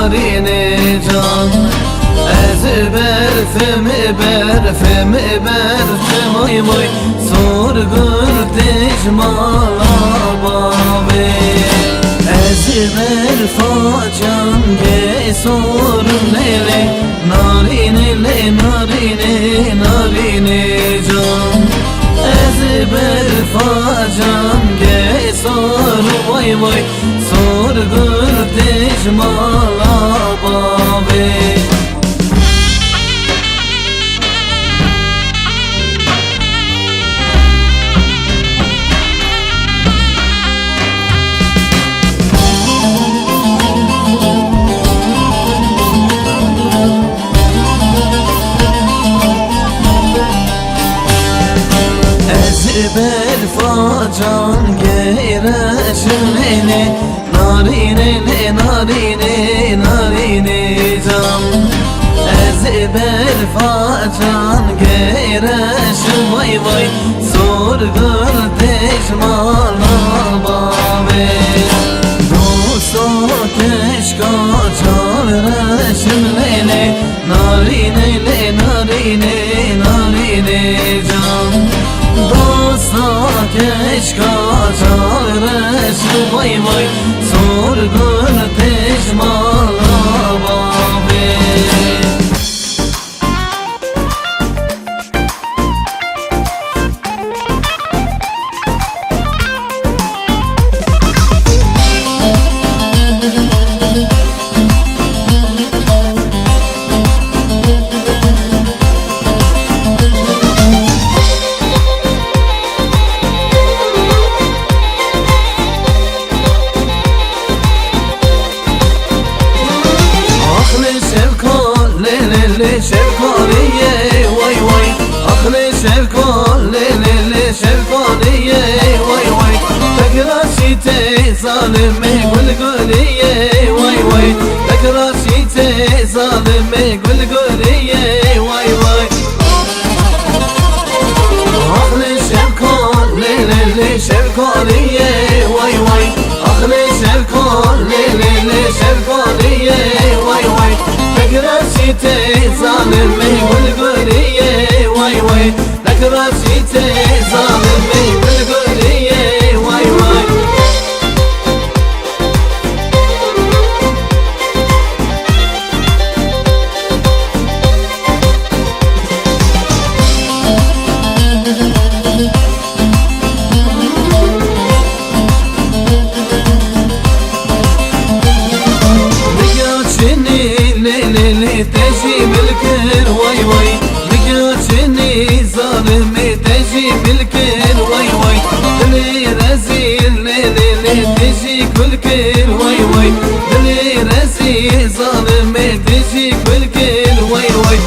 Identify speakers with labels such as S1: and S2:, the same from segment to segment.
S1: narine can. Ez berfemi berfemi oy oy sorgur dejmala babe. Ez berfacan ge sorun lele narine le narine narine can. Ez berfacan ge sorun oy oy sorgur dejmala babe. Berfacan geyreşmeni narine narine narine can. Ez berfacan geyreşm vay vay sorgur dejmala babe. Dosto teşka çavreşm lele narine le narine narine can. Dosta keşka çağrısı vay vay sorgun tecmala babe. Şevkaliye vay vay aklı şevkaliye şevkaliye vay vay. Tekrasite zalime gül gülüye vay vay. Tekrasite zalime gül gülüye vay vay. Aklı şevkaliye şevkaliye vay vay. Aklı şevkaliye şevkaliye vay vay. Tekrasite zalime gül gülüye vay vay. Tekrasite zalime gül gülüye vay vay. Tejib el-kir vay vay. Bigacini zalimi tejib el-kir vay vay. Dili rezil lili teji kul-kir vay vay. Dili rezil zalimi teji kul-kir vay vay.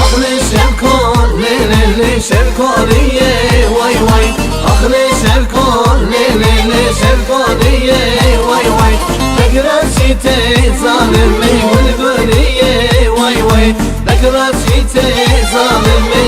S1: Aklı şevkaliye şevkaliye vay vay. Aklı şevkaliye şevkaliye vay vay. Tekrasite zalime gül gülüye vay vay. Tekrasite zalime